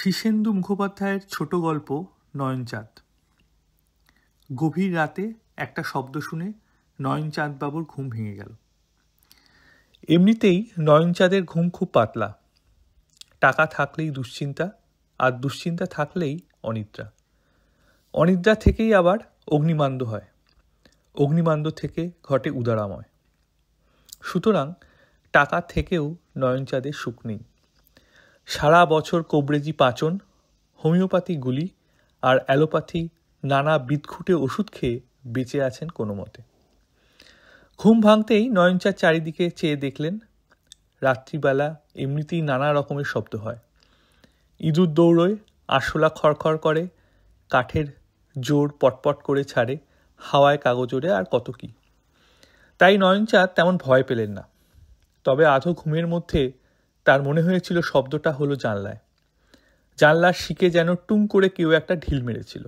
শীর্ষেন্দু মুখোপাধ্যায়ের ছোট গল্প নয়নচাঁদ। গভীর রাতে একটা শব্দ শুনে নয়নচাঁদবাবুর ঘুম ভেঙে গেল। এমনিতেই নয়নচাঁদের ঘুম খুব পাতলা। টাকা থাকলেই দুশ্চিন্তা, আর দুশ্চিন্তা থাকলেই অনিদ্রা। অনিদ্রা থেকেই আবার অগ্নিমান্দ্য হয়, অগ্নিমান্দ্য থেকে ঘটে উদারাময়। সুতরাং টাকা থেকেও নয়নচাঁদের সুখ নেই। সারা বছর কবরেজি পাচন, হোমিওপ্যাথি গুলি আর অ্যালোপ্যাথি নানা বিদঘুটে ওষুধ খেয়ে বেঁচে আছেন কোনো মতে। ঘুম ভাঙতেই নয়নচাঁদ চারিদিকে চেয়ে দেখলেন, রাত্রিবেলা এমনিতেই নানা রকমের শব্দ হয়। ইঁদুর দৌড়োয়, আরশোলা খড়খড় করে, কাঠের জোর পটপট করে ছাড়ে, হাওয়ায় কাগজ ওড়ে, আর কত কি। তাই নয়নচাঁদ তেমন ভয় পেলেন না। তবে আধো ঘুমের মধ্যে তার মনে হয়েছিল শব্দটা হলো জানলায়। জানলার শিকে যেন টুং করে কেউ একটা ঢিল মেরেছিল।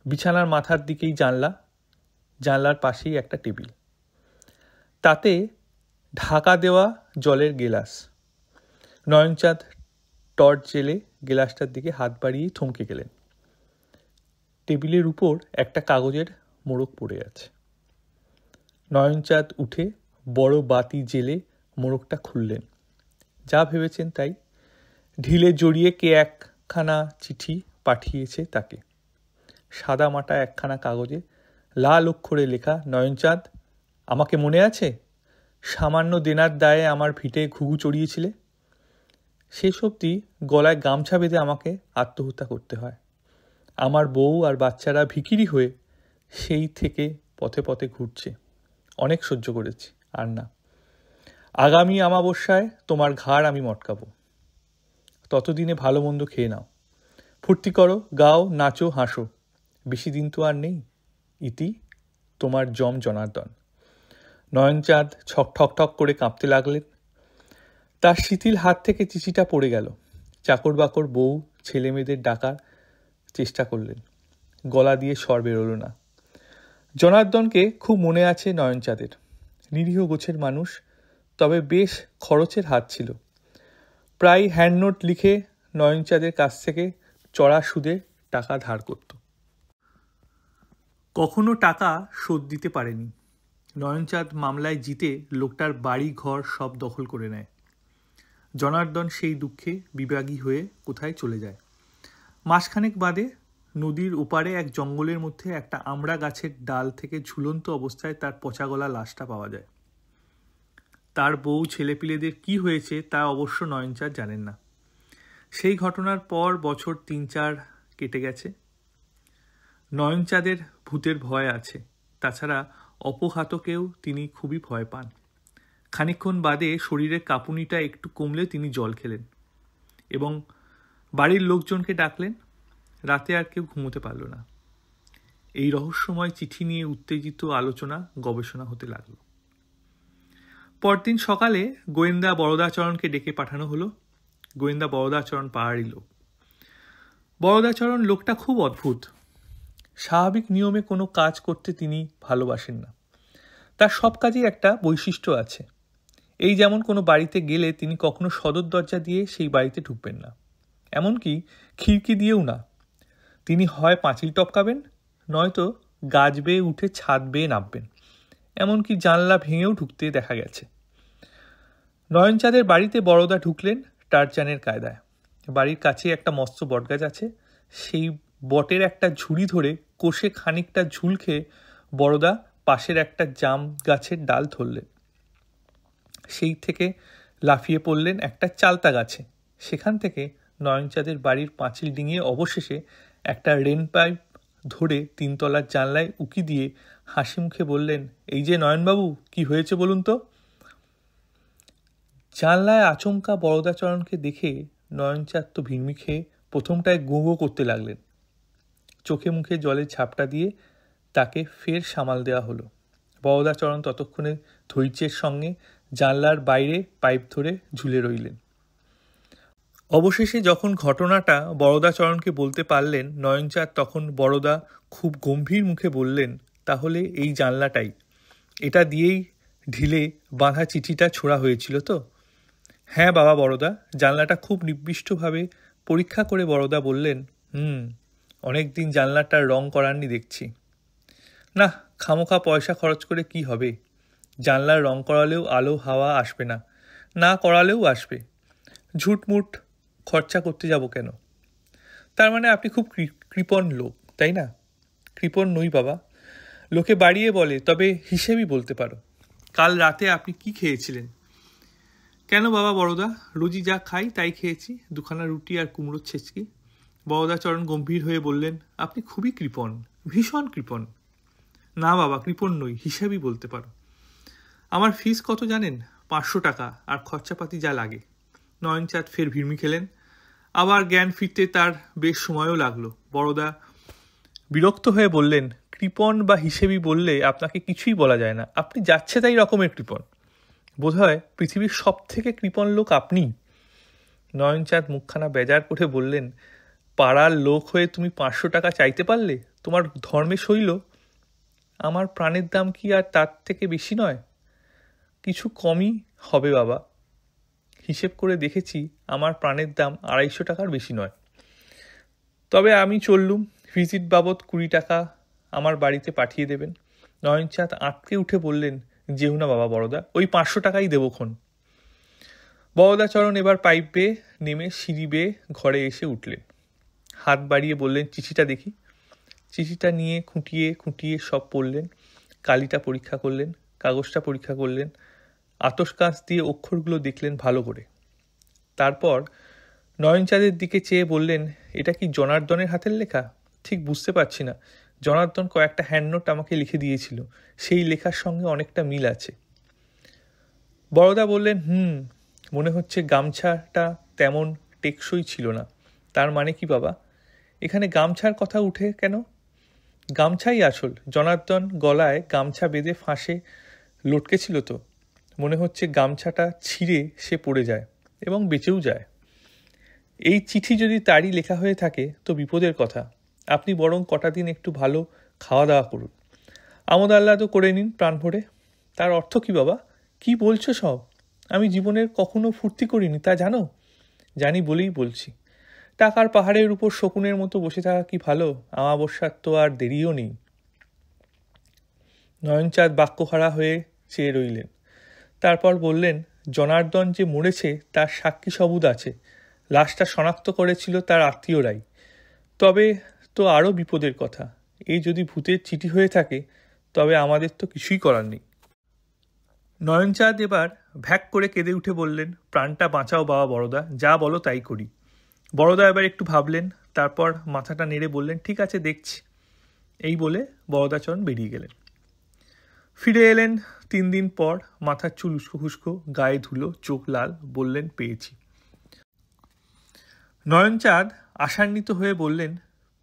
বিছানার মাথার দিকেই জানলা, জানলার পাশেই একটা টেবিল, তাতে ঢাকা দেওয়া জলের গেলাস। নয়নচাঁদ টর্চ জেলে গেলাসটার দিকে হাত বাড়িয়েই থমকে গেলেন। টেবিলের উপর একটা কাগজের মোড়ক পড়ে আছে। নয়নচাঁদ উঠে বড় বাতি জেলে মোড়কটা খুললেন। যা ভেবেছেন তাই, ঢিলে জড়িয়ে কে একখানা চিঠি পাঠিয়েছে তাকে। সাদা মাটা একখানা কাগজে লাল অক্ষরে লেখা, নয়নচাঁদ, আমাকে মনে আছে? সামান্য দেনার দায়ে আমার ভিটে ঘুঘু চড়িয়েছিলে। শেষ অবধি গলায় গামছা বেঁধে আমাকে আত্মহত্যা করতে হয়। আমার বউ আর বাচ্চারা ভিখিরি হয়ে সেই থেকে পথে পথে ঘুরছে। অনেক সহ্য করেছি, আর না। আগামী অমাবস্যায় তোমার ঘাড় আমি মটকাবো। ততদিনে ভালো মন্দ খেয়ে নাও, ফুর্তি করো, গাও, নাচো, হাসো। বেশি দিন তো আর নেই। ইতি, তোমার জম জনার্দন। নয়নচাঁদ ঠক ঠক করে কাঁপতে লাগলেন। তার শিথিল হাত থেকে চিঠিটা পড়ে গেল। চাকর বাকর বউ ছেলে মেয়েদের ডাকার চেষ্টা করলেন, গলা দিয়ে স্বর বেরোলো না। জনার্দনকে খুব মনে আছে নয়নচাঁদের। নিরীহ গোছের মানুষ, তবে বেশ খরচের হাত ছিল। প্রায় হ্যান্ডনোট লিখে নয়নচাঁদের কাছ থেকে চড়া সুদে টাকা ধার করত। কখনো টাকা শোধ দিতে পারেনি। নয়নচাঁদ মামলায় জিতে লোকটার বাড়ি ঘর সব দখল করে নেয়। জনার্দন সেই দুঃখে বিভাগী হয়ে কোথায় চলে যায়। মাসখানেক বাদে নদীর ওপারে এক জঙ্গলের মধ্যে একটা আমড়া গাছের ডাল থেকে ঝুলন্ত অবস্থায় তার পচাগলা লাশটা পাওয়া যায়। তার বউ ছেলেপিলেদের কি হয়েছে তা অবশ্য নয়নচাঁদ জানেন না। সেই ঘটনার পর বছর ৩-৪ কেটে গেছে। নয়নচাঁদের ভূতের ভয় আছে, তাছাড়া অপঘাতকেও তিনি খুবই ভয় পান। খানিকক্ষণ বাদে শরীরের কাঁপুনিটা একটু কমলে তিনি জল খেলেন এবং বাড়ির লোকজনকে ডাকলেন। রাতে আর কেউ ঘুমোতে পারল না। এই রহস্যময় চিঠি নিয়ে উত্তেজিত আলোচনা গবেষণা হতে লাগলো। পরদিন সকালে গোয়েন্দা বরদাচরণকে ডেকে পাঠানো হলো। গোয়েন্দা বরদাচরণ পাহাড়ি লোক। বরদাচরণ লোকটা খুব অদ্ভুত। স্বাভাবিক নিয়মে কোনো কাজ করতে তিনি ভালোবাসেন না। তার সব কাজেই একটা বৈশিষ্ট্য আছে। এই যেমন কোনো বাড়িতে গেলে তিনি কখনো সদর দরজা দিয়ে সেই বাড়িতে ঢুকবেন না, এমনকি খিড়কি দিয়েও না। তিনি হয় পাঁচিল টপকাবেন, নয়তো গাছ বেয়ে উঠে ছাদ বেয়ে নামবেন। এমনকি জানলা ভেঙেও ঢুকতে দেখা গেছে। নয়নচাঁদের বাড়িতে বড়দা ঢুকলেন টারজানের কায়দায়। বাড়ির কাছে একটা মস্ত বটগাছ আছে। সেই বটের একটা ঝুড়ি ধরে কোষে খানিকটা ঝুল খেয়ে বড়দা পাশের একটা জাম গাছের ডাল ধরলেন। সেই থেকে লাফিয়ে পড়লেন একটা চালতা গাছে। সেখান থেকে নয়নচাঁদের বাড়ির পাঁচিল ডিঙিয়ে অবশেষে একটা রেন পাইপ ধরে 3 তলার জানলায় উকি দিয়ে হাসি মুখে বললেন, এই যে নয়নবাবু, কি হয়েছে বলুন তো? জানলায় আচমকা বরদাচরণকে দেখে নয়নচাঁদ তো ভিড়মি খেয়ে প্রথমটায় গো গো করতে লাগলেন। চোখে মুখে জলের ঝাপটা দিয়ে তাকে ফের সামাল দেওয়া হলো। বরদাচরণ ততক্ষণে ধৈর্যের সঙ্গে জানলার বাইরে পাইপ ধরে ঝুলে রইলেন। অবশেষে যখন ঘটনাটা বরদাচরণকে বলতে পারলেন, নয়নচাঁদ তখন বড়দা খুব গম্ভীর মুখে বললেন, তাহলে এই জানলাটাই, এটা দিয়েই ঢিলে বাঁধা চিঠিটা ছোড়া হয়েছিল তো? হ্যাঁ বাবা বড়দা। জানলাটা খুব নির্দিষ্টভাবে পরীক্ষা করে বড়দা বললেন, অনেক দিন জানলাটার রং করাননি দেখছি। না, খামোখা পয়সা খরচ করে কি হবে? জানলার রং করালেও আলো হাওয়া আসবে না, না করালেও আসবে। ঝুটমুট খরচা করতে যাব কেন? তার মানে আপনি খুব কৃপণ লোক, তাই না? কৃপণ নই বাবা, লোকে বাড়িয়ে বলে, তবে হিসেবই বলতে পারো। কাল রাতে আপনি কি খেয়েছিলেন? কেন বাবা বড়দা, রোজই যা খাই তাই খেয়েছি, 2খানা রুটি আর কুমড়োর ছেচকি। বড়দাচরণ গম্ভীর হয়ে বললেন, আপনি খুবই কৃপণ, ভীষণ কৃপণ। না বাবা, কৃপণ নই, হিসাবই বলতে পারো। আমার ফিস কত জানেন? 500 টাকা, আর খরচাপাতি যা লাগে। নয়নচাঁদ ফের ভিড়মি খেলেন। আবার জ্ঞান ফিরতে তার বেশ সময়ও লাগলো। বড়দা বিরক্ত হয়ে বললেন, কৃপণ বা হিসেবি বললে আপনাকে কিছুই বলা যায় না, আপনি যাচ্ছে তাই রকমের কৃপণ। বোধহয় পৃথিবীর সব থেকে কৃপণ লোক আপনি। নয়নচাঁদ মুখখানা বেজার করে বললেন, পাড়ার লোক হয়ে তুমি 500 টাকা চাইতে পারলে? তোমার ধর্মে সইল? আমার প্রাণের দাম কি আর তার থেকে বেশি নয়? কিছু কমই হবে বাবা। হিসেব করে দেখেছি, আমার প্রাণের দাম 250 টাকার বেশি নয়। তবে আমি চললুম, ভিজিট বাবদ 20 টাকা আমার বাড়িতে পাঠিয়ে দেবেন। নয়নচাঁদ আঁতকে উঠে বললেন, যেও না বাবা বড়দা, ওই 500 টাকাই দেবক্ষণ। বড়দাচরণ এবার পাইপ বেয়ে নেমে সিঁড়ি বেয়ে ঘরে এসে উঠলেন। হাত বাড়িয়ে বললেন, চিঠিটা দেখি। চিঠিটা নিয়ে খুঁটিয়ে খুঁটিয়ে সব পড়লেন। কালিটা পরীক্ষা করলেন, কাগজটা পরীক্ষা করলেন, আতস কাঁচ দিয়ে অক্ষরগুলো দেখলেন ভালো করে। তারপর নয়নচাঁদের দিকে চেয়ে বললেন, এটা কি জনার্দনের হাতের লেখা? ঠিক বুঝতে পারছি না। জনার্দন কয়েকটা হ্যান্ডনোট আমাকে লিখে দিয়েছিল, সেই লেখার সঙ্গে অনেকটা মিল আছে। বড়দা বললেন, মনে হচ্ছে গামছাটা তেমন টেকসই ছিল না। তার মানে কি বাবা? এখানে গামছার কথা উঠে কেন? গামছাই আসল। জনার্দন গলায় গামছা বেঁধে ফাঁসে লটকেছিল তো। মনে হচ্ছে গামছাটা ছিঁড়ে সে পড়ে যায় এবং বেঁচেও যায়। এই চিঠি যদি তারই লেখা হয়ে থাকে তো বিপদের কথা। আপনি বরং কটা দিন একটু ভালো খাওয়া দাওয়া করুন, আমোদ আহ্লাদও করে নিন প্রাণ ভরে। তার অর্থ কি বাবা? কি বলছো সব? আমি জীবনের কখনো ফুর্তি করিনি, তা জানো? জানি বলেই বলছি। টাকার পাহাড়ের উপর শকুনের মতো বসে থাকা কি ভালো? আমাবস্যার তো আর দেরিও নেই। নয়নচাঁদ বাক্যহারা হয়ে চেয়ে রইলেন। তারপর বললেন, জনার্দন যে মরেছে তার সাক্ষী সবুত আছে। লাশটা শনাক্ত করেছিল তার আত্মীয়রাই। তবে তো আরও বিপদের কথা। এই যদি ভূতের চিঠি হয়ে থাকে, তবে আমাদের তো কিছুই করার নেই। নয়নচাঁদ এবার ভ্যাক করে কেঁদে উঠে বললেন, প্রাণটা বাঁচাও বাবা বড়দা, যা বলো তাই করি। বড়দা এবার একটু ভাবলেন, তারপর মাথাটা নেড়ে বললেন, ঠিক আছে, দেখছি। এই বলে বড়দাচরণ বেরিয়ে গেলেন। ফিরে এলেন 3 দিন পর। মাথার চুল উস্কো খুস্কো, গায়ে ধুলো, চোখ লাল। বললেন, পেয়েছি। নয়নচাঁদ আশান্বিত হয়ে বললেন,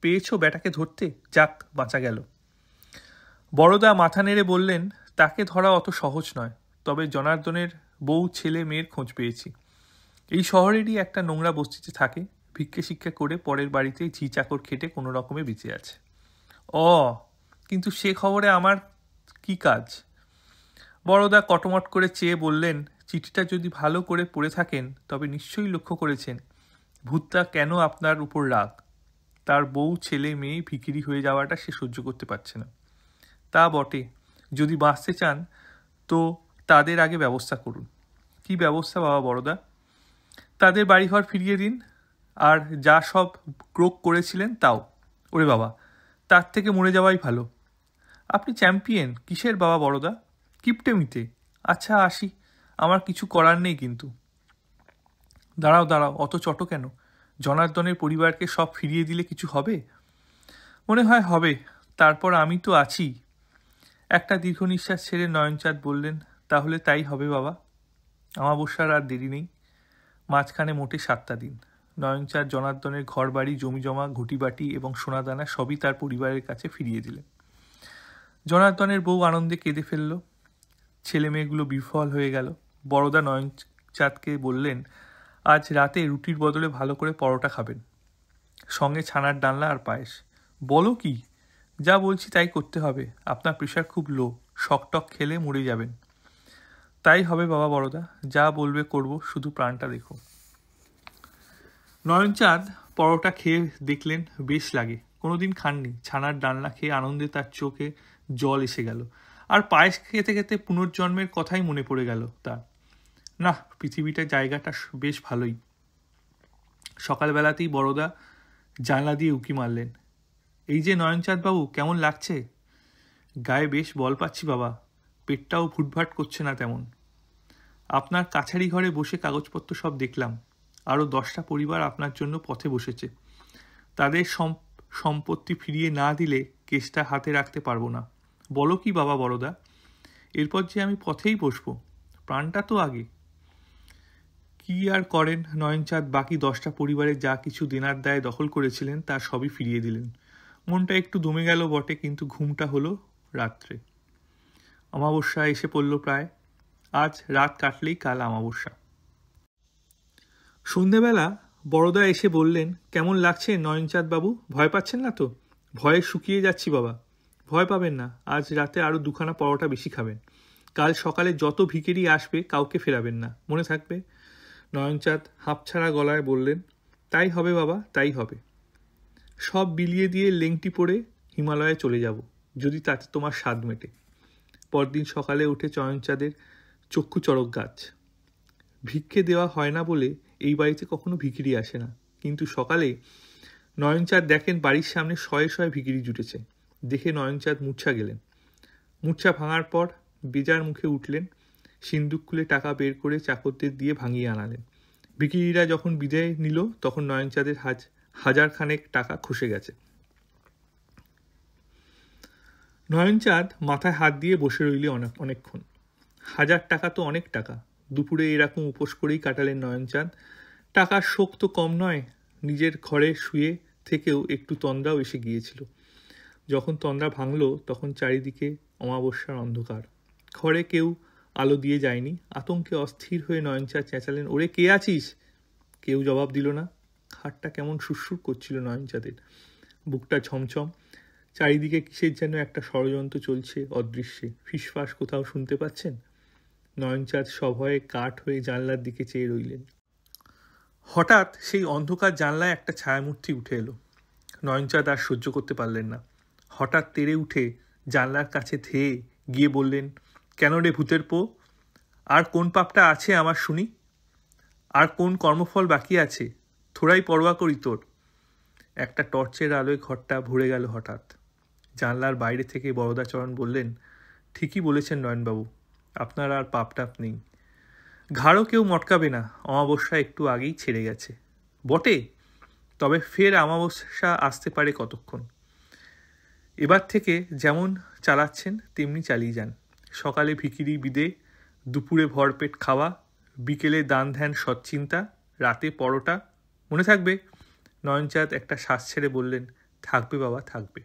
পেয়েছো বেটাকে ধরতে? যাক, বাঁচা গেল। বড়দা মাথা নেড়ে বললেন, তাকে ধরা অত সহজ নয়, তবে জনার্দনের বউ ছেলে মেয়ের খোঁজ পেয়েছি। এই শহরেরই একটা নোংরা বস্তিতে থাকে, ভিক্ষে শিক্ষা করে পরের বাড়িতে ঝি চাকর খেটে কোনো রকমে বেঁচে আছে। কিন্তু সে খবরে আমার কি কাজ? বড়দা কটমট করে চেয়ে বললেন, চিঠিটা যদি ভালো করে পড়ে থাকেন তবে নিশ্চয়ই লক্ষ্য করেছেন ভূতটা কেন আপনার উপর রাগ। তার বউ ছেলে মেয়ে ভিখিরি হয়ে যাওয়াটা সে সহ্য করতে পারছে না। তা বটে, যদি বাঁচতে চান তো তাদের আগে ব্যবস্থা করুন। কি ব্যবস্থা বাবা বড়দা? তাদের বাড়িঘর ফিরিয়ে দিন, আর যা সব ক্রোক করেছিলেন তাও। ওরে বাবা, তার থেকে মরে যাওয়াই ভালো। আপনি চ্যাম্পিয়ন কিসের বাবা বড়দা? কিপটেমিতে। আচ্ছা, আসি, আমার কিছু করার নেই কিন্তু। দাঁড়াও, অত চটো কেন? জনার্দনের পরিবারকে সব ফিরিয়ে দিলে কিছু হবে? মনে হয় হবে। তারপর আমি তো আছি। একটা দীর্ঘ নিঃশ্বাস ছেড়ে নয়নচাঁদ বললেন, তাহলে তাই হবে বাবা। আমাবস্যার আর দেরি নেই। মাঝখানে মোটে 7টা দিন। নয়নচাঁদ জনার্দনের ঘর বাড়ি, জমি জমা, ঘুটিবাটি এবং সোনাদানা সবই তার পরিবারের কাছে ফিরিয়ে দিলেন। জনার্দনের বউ আনন্দে কেঁদে ফেলল। ছেলে মেয়েগুলো বিফল হয়ে গেল। বড়দা নয়নচাঁদকে বললেন, আজ রাতে রুটির বদলে ভালো করে পরোটা খাবেন, সঙ্গে ছানার ডালনা আর পায়েস। বলো কি? যা বলছি তাই করতে হবে। আপনার প্রেশার খুব লো, শকটক খেলে মরে যাবেন। তাই হবে বাবা বড়দা, যা বলবে করব, শুধু প্রাণটা দেখো। নয়নচাঁদ পরোটা খেয়ে দেখলেন বেশ লাগে, কোনোদিন খাননি। ছানার ডালনা খেয়ে আনন্দে তার চোখে জল এসে গেল, আর পায়েস খেতে খেতে পুনর্জন্মের কথাই মনে পড়ে গেল তার। না, পৃথিবীটা জায়গাটা বেশ ভালোই। সকালবেলাতেই বড়দা জানলা দিয়ে উঁকি মারলেন। এই যে নয়নচাঁদ বাবু, কেমন লাগছে? গায়ে বেশ বল পাচ্ছি বাবা, পেটটাও ভুটভাট করছে না তেমন। আপনার কাছারি ঘরে বসে কাগজপত্র সব দেখলাম, আরও 10টা পরিবার আপনার জন্য পথে বসেছে। তাদের সম্পত্তি ফিরিয়ে না দিলে কেসটা হাতে রাখতে পারবো না। বলো কি বাবা বড়দা, এরপর যে আমি পথেই বসবো, প্রাণটা তো আগে। কি আর করেন নয়নচাঁদ, বাকি 10টা পরিবারে যা কিছু দেনার দায়ে দখল করেছিলেন তার সবই ফিরিয়ে দিলেন। মনটা একটু দমে গেল বটে, কিন্তু ঘুমটা হলো রাত্রে। অমাবস্যা এসে পড়ল প্রায়, আজ রাত কাটলেই কাল অমাবস্যা। সন্ধেবেলা বড়দা এসে বললেন, কেমন লাগছে নয়নচাঁদ বাবু, ভয় পাচ্ছেন না তো? ভয়ে শুকিয়ে যাচ্ছি বাবা। ভয় পাবেন না, আজ রাতে আরও 2খানা পরোটা বেশি খাবেন। কাল সকালে যত ভিখিরি আসবে কাউকে ফেরাবেন না, মনে থাকবে? নয়নচাঁদ হাঁপছাড়া গলায় বললেন, তাই হবে বাবা, তাই হবে। সব বিলিয়ে দিয়ে লেংটি পরে হিমালয়ে চলে যাব, যদি তাতে তোমার স্বাদ মেটে। পরদিন সকালে উঠে নয়নচাঁদের চক্ষু চড়ক গাছ। ভিক্ষে দেওয়া হয় না বলে এই বাড়িতে কখনো ভিখিরি আসে না, কিন্তু সকালে নয়নচাঁদ দেখেন বাড়ির সামনে শয়ে শয়ে ভিখিরি জুটেছে। দেখে নয়নচাঁদ মূর্ছা গেলেন। মূর্ছা ভাঙার পর বেজার মুখে উঠলেন, সিন্দুক খুলে টাকা বের করে চাকরদের দিয়ে ভাঙিয়ে আনালেন। ভিখিরিরা যখন বিদায় নিল তখন নয়নচাঁদের 1000 খানেক টাকা খসে গেছে। নয়নচাঁদ মাথায় হাত দিয়ে বসে রইলে অনেকক্ষণ। 1000 টাকা তো অনেক টাকা। দুপুরে এরকম উপোস করেই কাটালেন নয়নচাঁদ। টাকার শোক তো কম নয়, নিজের ঘরে শুয়ে থেকেও একটু তন্দ্রাও এসে গিয়েছিল। যখন তন্দ্রা ভাঙল তখন চারিদিকে অমাবস্যার অন্ধকার। ঘরে কেউ আলো দিয়ে যায়নি। আতঙ্কে অস্থির হয়ে নয়নচাঁদ চেঁচালেন, ওরে কে আছিস? কেউ জবাব দিল না। খাটটা কেমন সুরসুর করছিল নয়নচাঁদের, বুকটা ছমছম। চারিদিকে কিসের যেন একটা ষড়যন্ত্র চলছে অদৃশ্যে। ফিসফাস কোথাও শুনতে পাচ্ছেন? নয়নচাঁদ সভয়ে কাঠ হয়ে জানলার দিকে চেয়ে রইলেন। হঠাৎ সেই অন্ধকার জানলায় একটা ছায়ামূর্তি উঠে এলো। নয়নচাঁদ আর সহ্য করতে পারলেন না। হঠাৎ তেড়ে উঠে জানলার কাছে ধেয়ে গিয়ে বললেন, কেন রে ভূতের পো, আর কোন পাপটা আছে আমার শুনি? আর কোন কর্মফল বাকি আছে? থোড়াই পরোয়া করি তোর। একটা টর্চের আলোয় ঘরটা ভরে গেল হঠাৎ। জানলার বাইরে থেকে বরদাচরণ বললেন, ঠিকই বলেছেন নয়নবাবু, আপনার আর পাপ টাপ নেই। ঘাড়ও কেউ মটকাবে না, অমাবস্যা একটু আগেই ছেড়ে গেছে বটে, তবে ফের অমাবস্যা আসতে পারে কতক্ষণ। এবার থেকে যেমন চালাচ্ছেন তেমনি চালিয়ে যান। সকালে ভিখিরি বিদে, দুপুরে ভরপেট খাওয়া, বিকেলে দান ধ্যান সৎচিন্তা, রাতে পরোটা, মনে থাকবে? নয়নচাঁদ একটা শ্বাস ছেড়ে বললেন, থাকবে বাবা, থাকবে।